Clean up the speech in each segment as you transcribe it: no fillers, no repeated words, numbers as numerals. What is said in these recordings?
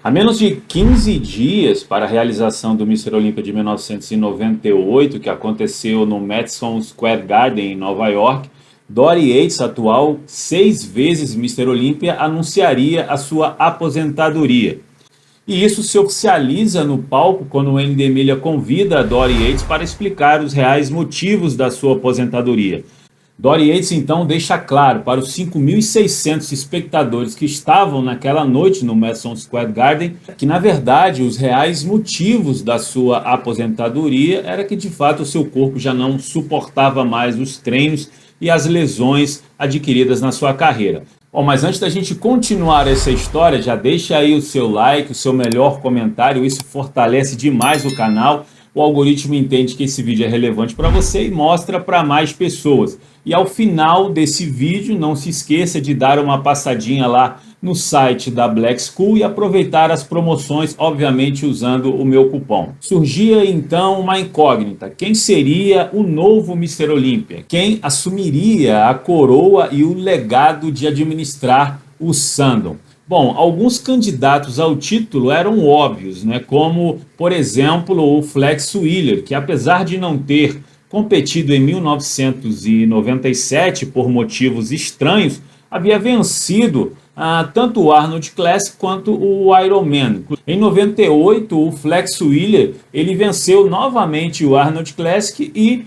A menos de 15 dias para a realização do Mr. Olympia de 1998, que aconteceu no Madison Square Garden, em Nova York, Dory Yates, atual 6 vezes Mr. Olympia, anunciaria a sua aposentadoria. E isso se oficializa no palco quando o Wayne DeMilia convida a Dory Yates para explicar os reais motivos da sua aposentadoria. Dory Yates então deixa claro para os 5.600 espectadores que estavam naquela noite no Madison Square Garden que, na verdade, os reais motivos da sua aposentadoria era que, de fato, o seu corpo já não suportava mais os treinos e as lesões adquiridas na sua carreira. Bom, mas antes da gente continuar essa história, já deixa aí o seu like, o seu melhor comentário, isso fortalece demais o canal. O algoritmo entende que esse vídeo é relevante para você e mostra para mais pessoas. E ao final desse vídeo, não se esqueça de dar uma passadinha lá no site da Black School e aproveitar as promoções, obviamente usando o meu cupom. Surgia então uma incógnita: quem seria o novo Mr. Olympia? Quem assumiria a coroa e o legado de administrar o Sandown? Bom, alguns candidatos ao título eram óbvios, né? Como, por exemplo, o Flex Wheeler, que apesar de não ter competido em 1997 por motivos estranhos, havia vencido tanto o Arnold Classic quanto o Ironman. Em 98, o Flex Wheeler ele venceu novamente o Arnold Classic e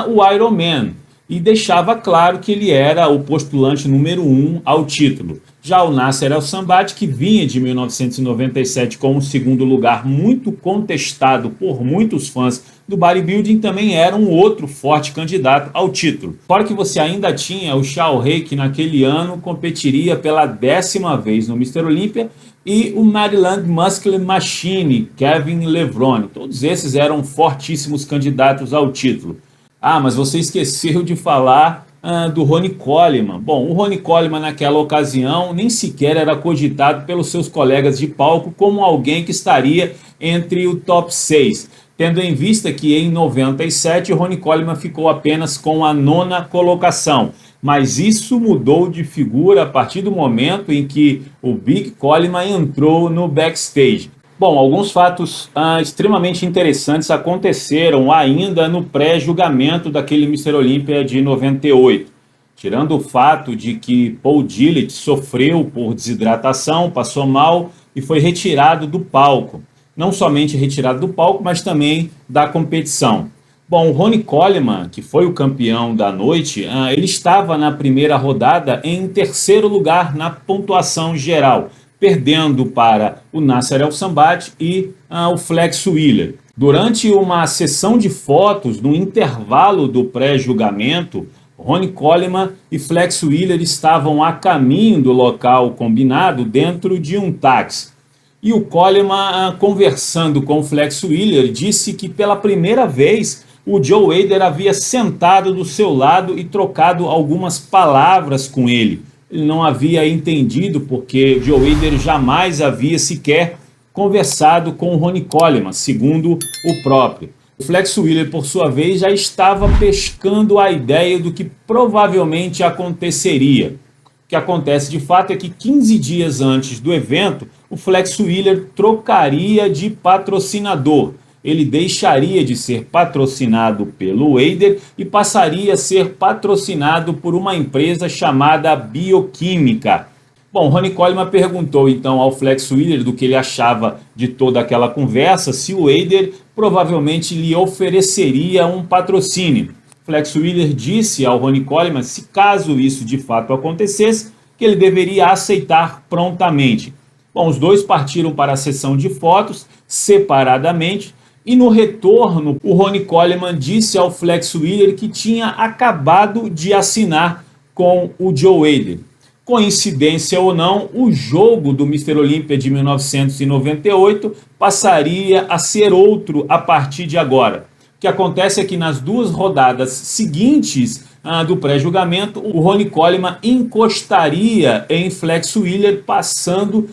o Ironman, e deixava claro que ele era o postulante número 1 ao título. Já o Nasser El-Sanbat, que vinha de 1997 com um segundo lugar muito contestado por muitos fãs do bodybuilding, também era um outro forte candidato ao título. Fora que você ainda tinha o Shao Rei, que naquele ano competiria pela 10ª vez no Mr. Olympia, e o Maryland Muscle Machine, Kevin Levrone. Todos esses eram fortíssimos candidatos ao título. Mas você esqueceu de falar do Ronnie Coleman. Bom, o Ronnie Coleman naquela ocasião nem sequer era cogitado pelos seus colegas de palco como alguém que estaria entre o top 6, tendo em vista que em 97 o Ronnie Coleman ficou apenas com a 9ª colocação. Mas isso mudou de figura a partir do momento em que o Big Coleman entrou no backstage. Bom, alguns fatos extremamente interessantes aconteceram ainda no pré-julgamento daquele Mr. Olympia de 98. Tirando o fato de que Paul Gillett sofreu por desidratação, passou mal e foi retirado do palco. Não somente retirado do palco, mas também da competição. Bom, o Ronnie Coleman, que foi o campeão da noite, ele estava na primeira rodada em 3º lugar na pontuação geral, perdendo para o Nasser El-Sanbat e o Flex Wheeler. Durante uma sessão de fotos, no intervalo do pré-julgamento, Ronnie Coleman e Flex Wheeler estavam a caminho do local combinado dentro de um táxi. E o Coleman, conversando com o Flex Wheeler, disse que pela primeira vez o Joe Weider havia sentado do seu lado e trocado algumas palavras com ele. Ele não havia entendido porque Joe Weider jamais havia sequer conversado com o Ronnie Coleman, segundo o próprio. O Flex Wheeler, por sua vez, já estava pescando a ideia do que provavelmente aconteceria. O que acontece de fato é que 15 dias antes do evento, o Flex Wheeler trocaria de patrocinador. Ele deixaria de ser patrocinado pelo Weider e passaria a ser patrocinado por uma empresa chamada Bioquímica. Bom, Ronnie Coleman perguntou então ao Flex Wheeler do que ele achava de toda aquela conversa, se o Weider provavelmente lhe ofereceria um patrocínio. Flex Wheeler disse ao Ronnie Coleman, se caso isso de fato acontecesse, que ele deveria aceitar prontamente. Bom, os dois partiram para a sessão de fotos separadamente. E no retorno, o Ronnie Coleman disse ao Flex Wheeler que tinha acabado de assinar com o Joe Weider. Coincidência ou não, o jogo do Mr. Olympia de 1998 passaria a ser outro a partir de agora. O que acontece é que nas 2 rodadas seguintes do pré-julgamento, o Ronnie Coleman encostaria em Flex Wheeler, passando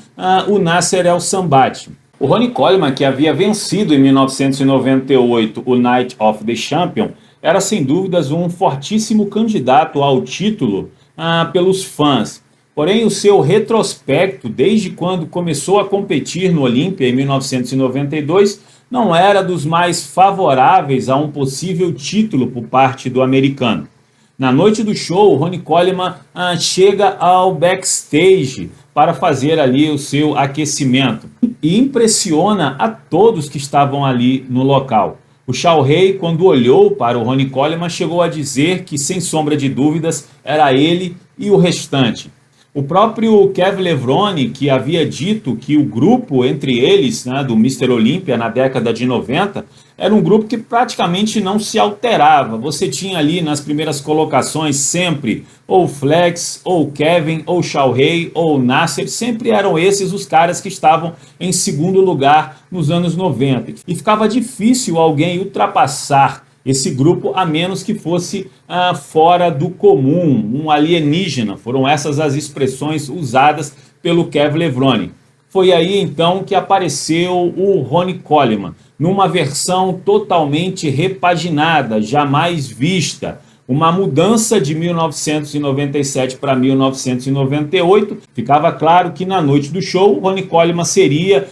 o Nasser El-Sanbat. O Ronnie Coleman, que havia vencido em 1998 o Night of the Champion, era sem dúvidas um fortíssimo candidato ao título pelos fãs. Porém, o seu retrospecto, desde quando começou a competir no Olímpia em 1992, não era dos mais favoráveis a um possível título por parte do americano. Na noite do show, Ronnie Coleman chega ao backstage para fazer ali o seu aquecimento e impressiona a todos que estavam ali no local. O Shaw Ray, quando olhou para o Ronnie Coleman, chegou a dizer que, sem sombra de dúvidas, era ele e o restante. O próprio Kevin Levrone, que havia dito que o grupo entre eles, né, do Mr. Olympia na década de 90, era um grupo que praticamente não se alterava. Você tinha ali nas primeiras colocações sempre ou Flex, ou Kevin, ou Shaw Ray, ou Nasser, sempre eram esses os caras que estavam em segundo lugar nos anos 90. E ficava difícil alguém ultrapassar esse grupo, a menos que fosse fora do comum, um alienígena. Foram essas as expressões usadas pelo Kevin Levrone. Foi aí então que apareceu o Ronnie Coleman, numa versão totalmente repaginada, jamais vista. Uma mudança de 1997 para 1998. Ficava claro que na noite do show, Ronnie Coleman seria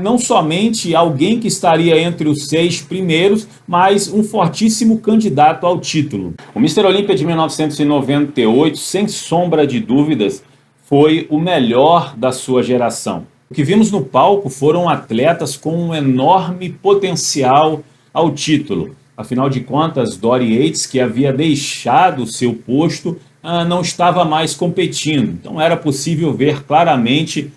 não somente alguém que estaria entre os 6 primeiros, mas um fortíssimo candidato ao título. O Mr. Olympia de 1998, sem sombra de dúvidas, foi o melhor da sua geração. O que vimos no palco foram atletas com um enorme potencial ao título. Afinal de contas, Dorian Yates, que havia deixado seu posto, não estava mais competindo. Então era possível ver claramente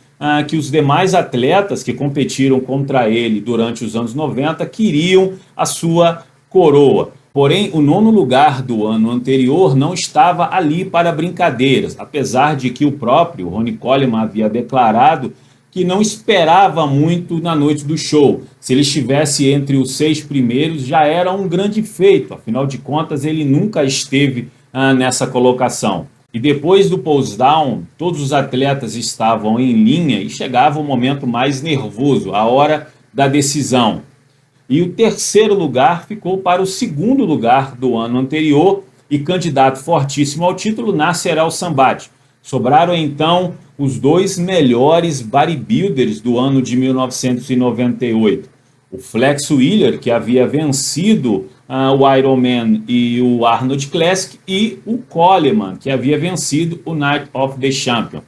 que os demais atletas que competiram contra ele durante os anos 90 queriam a sua coroa. Porém, o 9º lugar do ano anterior não estava ali para brincadeiras, apesar de que o próprio Ronnie Coleman havia declarado que não esperava muito na noite do show. Se ele estivesse entre os 6 primeiros, já era um grande feito. Afinal de contas, ele nunca esteve nessa colocação. E depois do pose down, todos os atletas estavam em linha e chegava o momento mais nervoso, a hora da decisão. E o 3º lugar ficou para o 2º lugar do ano anterior e candidato fortíssimo ao título, Nasser Al-Sonbaty. Sobraram então os 2 melhores bodybuilders do ano de 1998. O Flex Wheeler, que havia vencido o Ironman e o Arnold Classic, e o Coleman, que havia vencido o Night of the Champion.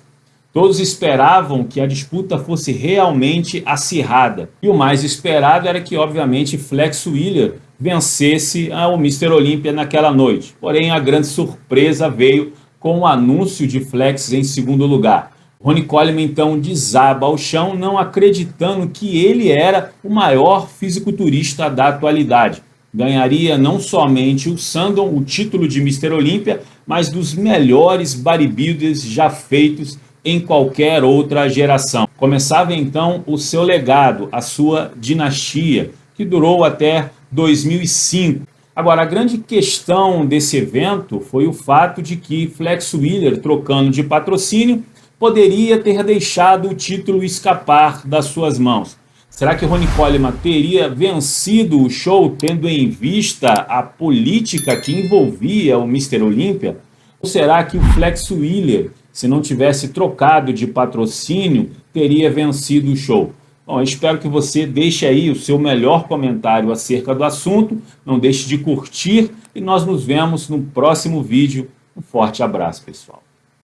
Todos esperavam que a disputa fosse realmente acirrada. E o mais esperado era que, obviamente, Flex Wheeler vencesse o Mr. Olympia naquela noite. Porém, a grande surpresa veio com o anúncio de Flex em 2º lugar. Ronnie Coleman então desaba ao chão, não acreditando que ele era o maior fisiculturista da atualidade. Ganharia não somente o Sandon, o título de Mr. Olympia, mas dos melhores bodybuilders já feitos em qualquer outra geração. Começava então o seu legado, a sua dinastia, que durou até 2005. Agora, a grande questão desse evento foi o fato de que Flex Wheeler, trocando de patrocínio, poderia ter deixado o título escapar das suas mãos. Será que Ronnie Coleman teria vencido o show tendo em vista a política que envolvia o Mr. Olympia? Ou será que o Flex Wheeler, se não tivesse trocado de patrocínio, teria vencido o show? Bom, eu espero que você deixe aí o seu melhor comentário acerca do assunto, não deixe de curtir e nós nos vemos no próximo vídeo. Um forte abraço, pessoal.